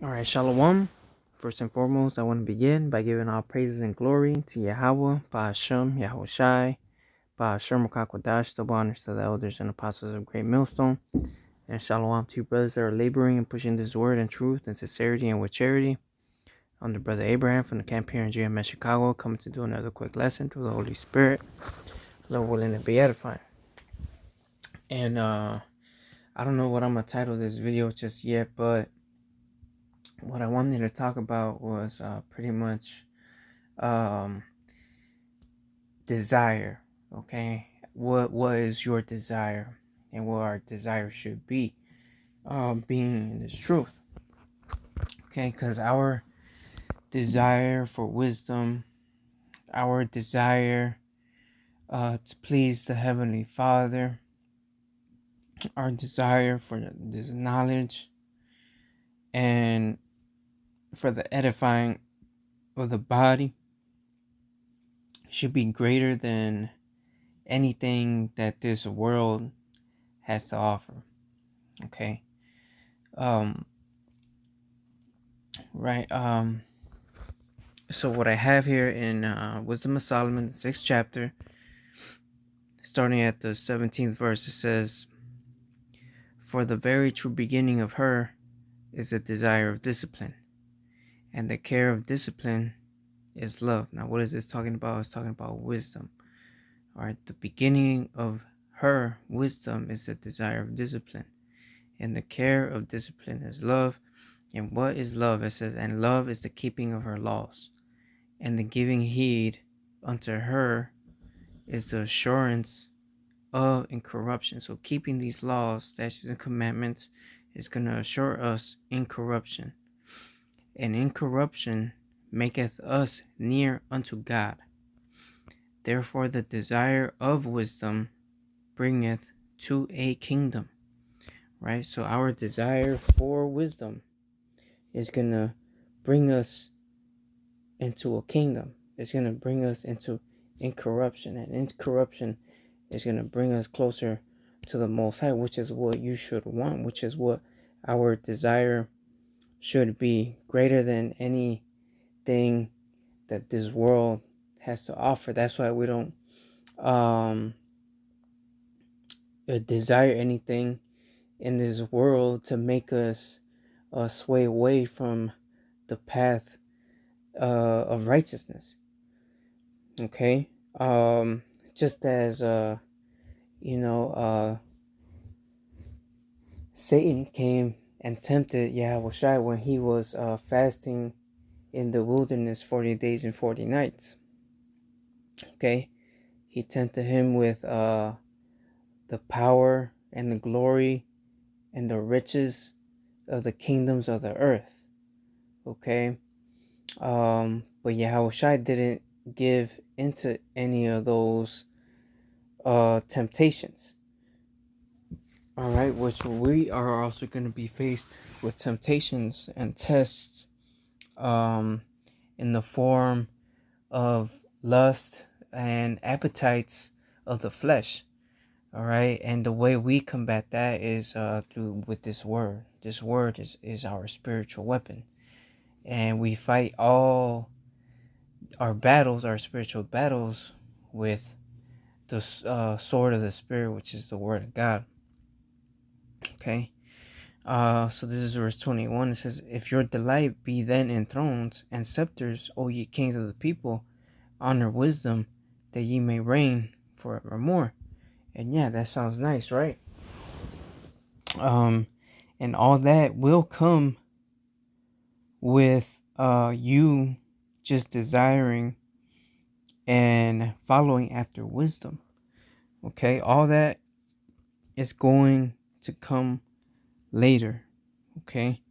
Alright, Shalom. First and foremost, I want to begin by giving all praises and glory to Yahweh, Ba'ashem, Yahushai, Ba'ashem Makakwadash, double honors to the elders and apostles of Great Millstone, and Shalom to you brothers that are laboring and pushing this word in truth and sincerity and with charity. I'm the brother Abraham from the camp here in GMS Chicago, coming to do another quick lesson through the Holy Spirit, Lord willing to be edifying. And I don't know what I'm going to title this video just yet, but what I wanted to talk about was pretty much desire. Okay, what is your desire, and what our desire should be, being in this truth. Okay, because our desire for wisdom, our desire to please the Heavenly Father, our desire for this knowledge and for the edifying of the body should be greater than anything that this world has to offer. Okay. Right. So what I have here in Wisdom of Solomon, the 6th chapter, starting at the 17th verse, it says, "For the very true beginning of her is the desire of discipline, and the care of discipline is love." Now, what is this talking about? It's talking about wisdom. All right, the beginning of her wisdom is the desire of discipline, and the care of discipline is love. And what is love? It says, "And love is the keeping of her laws, and the giving heed unto her is the assurance of incorruption." So keeping these laws, statutes, and commandments is going to assure us incorruption. And incorruption maketh us near unto God. Therefore the desire of wisdom bringeth to a kingdom. Right? So our desire for wisdom is going to bring us into a kingdom. It's going to bring us into incorruption. And incorruption is going to bring us closer to the Most High, which is what you should want, which is what our desire should be, greater than anything that this world has to offer. That's why we don't desire anything in this world to make us sway away from the path of righteousness. Okay, just as Satan came and tempted Yahushua when he was fasting in the wilderness 40 days and 40 nights. Okay, he tempted him with the power and the glory and the riches of the kingdoms of the earth. Okay, but Yahushua didn't give into any of those temptations. All right, which we are also going to be faced with temptations and tests in the form of lust and appetites of the flesh. All right, and the way we combat that is through with this word. This word is our spiritual weapon, and we fight all our battles, our spiritual battles, with the sword of the Spirit, which is the word of God. Okay. So this is verse 21. It says, "If your delight be then in thrones and scepters, O ye kings of the people, honor wisdom, that ye may reign forevermore." And yeah, that sounds nice, right? And all that will come with you just desiring and following after wisdom. Okay, all that is going to come later. Okay,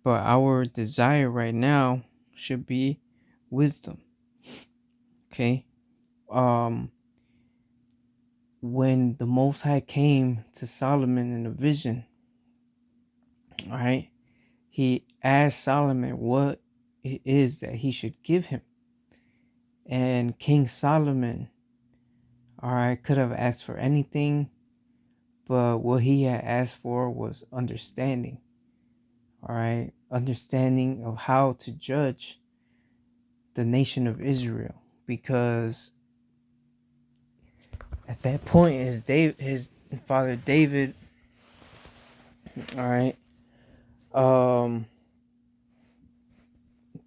but our desire right now should be wisdom. Okay, when the Most High came to Solomon in a vision, all right, he asked Solomon what it is that he should give him. And King Solomon, all right, could have asked for anything, but what he had asked for was understanding. All right, understanding of how to judge the nation of Israel, because at that point his father David, all right,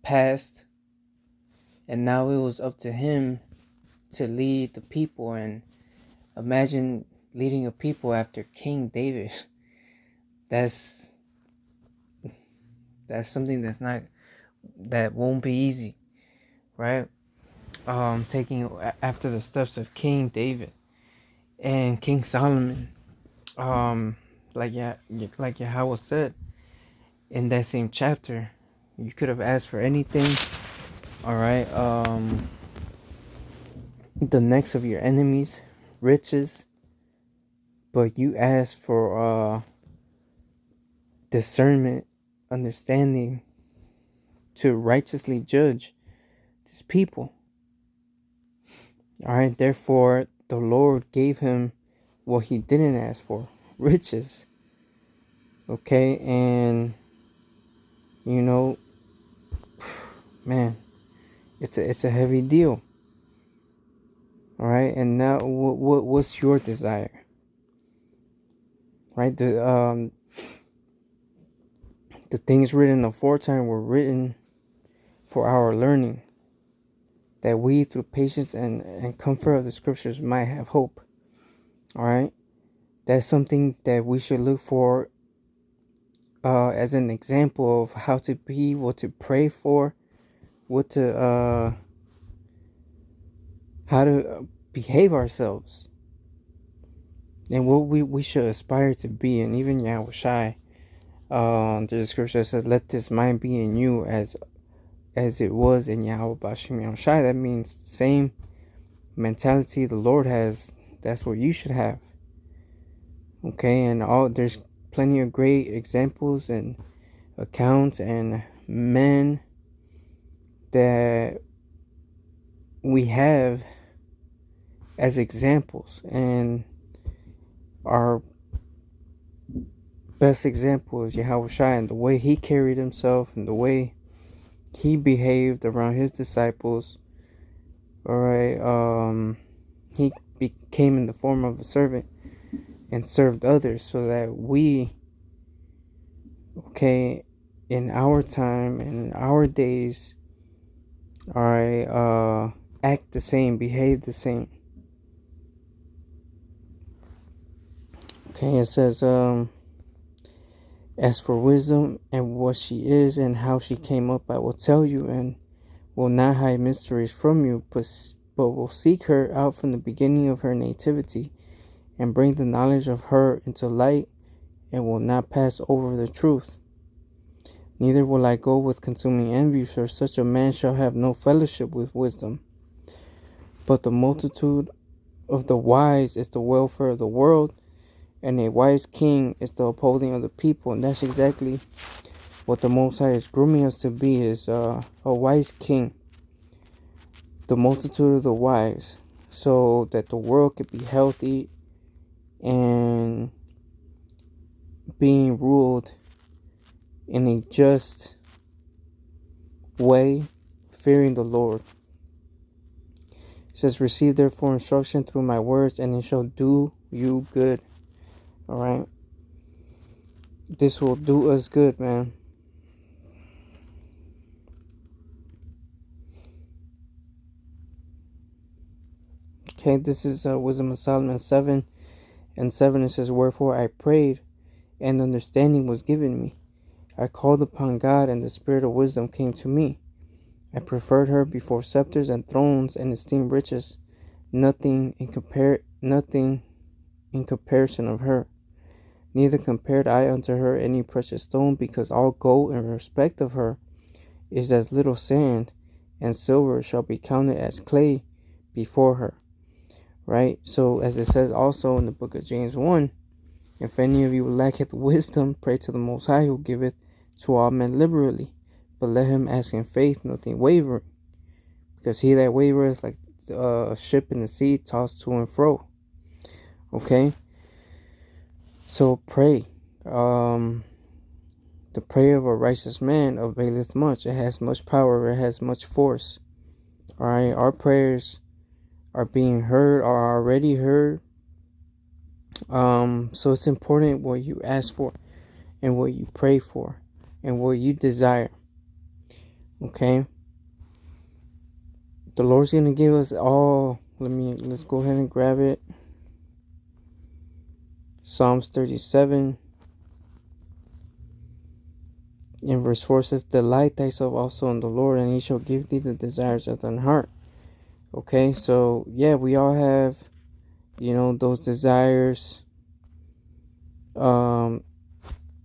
passed, and now it was up to him to lead the people. And imagine leading a people after King David. That's something that won't be easy, right? Taking after the steps of King David and King Solomon. Like Yahweh said in that same chapter, you could have asked for anything. All right. The necks of your enemies, riches, but you asked for discernment, understanding to righteously judge this people. All right. Therefore, the Lord gave him what he didn't ask for, riches. Okay, and you know, man, it's a heavy deal. All right, and now what's your desire? Right, the things written aforetime were written for our learning, that we through patience and comfort of the scriptures might have hope. All right, that's something that we should look for as an example of how to be, what to pray for, what to how to behave ourselves, and what we should aspire to be. And even Yahushai, the scripture says, let this mind be in you as it was in Yahweh Bashim Yahushai. That means the same mentality the Lord has, that's what you should have. Okay, and there's plenty of great examples and accounts and men that we have as examples, and our best example is Yahushua, and the way he carried himself and the way he behaved around his disciples. All right, he became in the form of a servant and served others, so that we, okay, in our time and in our days, all right, act the same, behave the same. Okay, it says, as for wisdom and what she is and how she came up, I will tell you, and will not hide mysteries from you, but will seek her out from the beginning of her nativity, and bring the knowledge of her into light, and will not pass over the truth. Neither will I go with consuming envy, for such a man shall have no fellowship with wisdom. But the multitude of the wise is the welfare of the world, and a wise king is the upholding of the people. And that's exactly what the Most High is grooming us to be, is a wise king. The multitude of the wise, so that the world could be healthy and being ruled in a just way, fearing the Lord. It says, receive therefore instruction through my words, and it shall do you good. All right, this will do us good, man. Okay, this is Wisdom of Solomon 7 and 7. It says, wherefore I prayed, and understanding was given me. I called upon God, and the spirit of wisdom came to me. I preferred her before scepters and thrones, and esteemed riches, nothing in comparison of her. Neither compared I unto her any precious stone, because all gold in respect of her is as little sand, and silver shall be counted as clay before her. Right? So as it says also in the book of James 1, if any of you lacketh wisdom, pray to the Most High, who giveth to all men liberally, but let him ask in faith, nothing wavering. Because he that wavereth is like a ship in the sea, tossed to and fro. Okay? So pray. The prayer of a righteous man availeth much. It has much power. It has much force. All right, our prayers are being heard, are already heard. So it's important what you ask for, and what you pray for, and what you desire. Okay. The Lord's gonna give us all. Let's go ahead and grab it. Psalms 37 in verse 4 says, delight thyself also in the Lord, and he shall give thee the desires of thine heart. Okay, so yeah, we all have, those desires. Yeah,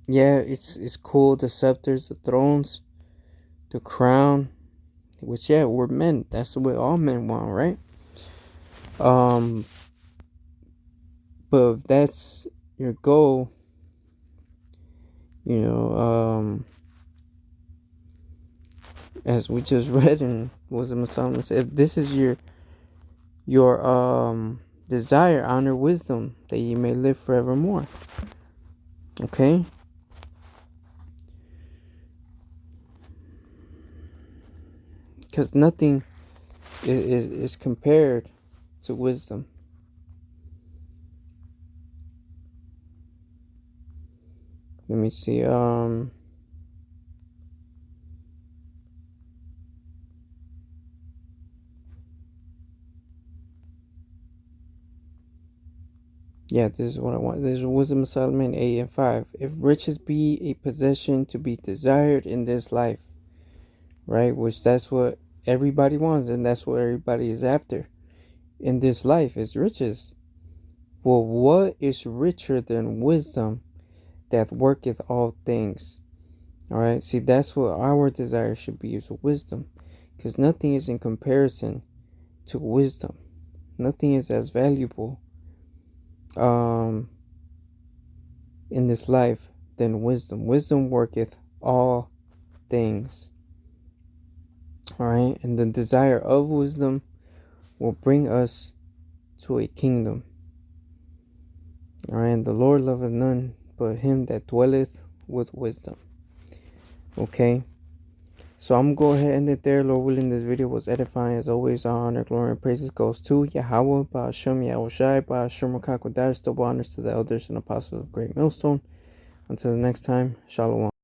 it's cool. The scepters, the thrones, the crown, which, yeah, we're men. That's what all men want, right? But if that's your goal, as we just read in Wisdom of Solomon, if this is your desire, honor wisdom, that you may live forevermore. Okay? Because nothing is compared to wisdom. Let me see. Yeah, this is what I want. This is Wisdom of Solomon 8 and 5. If riches be a possession to be desired in this life, right? Which that's what everybody wants, and that's what everybody is after in this life, is riches. Well, what is richer than wisdom that worketh all things? All right, see, that's what our desire should be, is wisdom, because nothing is in comparison to wisdom. Nothing is as valuable in this life than wisdom. Wisdom worketh all things. All right, and the desire of wisdom will bring us to a kingdom. All right, and the Lord loveth none but him that dwelleth with wisdom. Okay, so I'm gonna go ahead and end it there. Lord willing, this video was edifying. As always, all honor, glory, and praises goes to Yahweh, Ba'ashem, Yahushai, Ba'ashem, Rakakodash, double honors to the elders and apostles of Great Millstone. Until the next time, Shalom.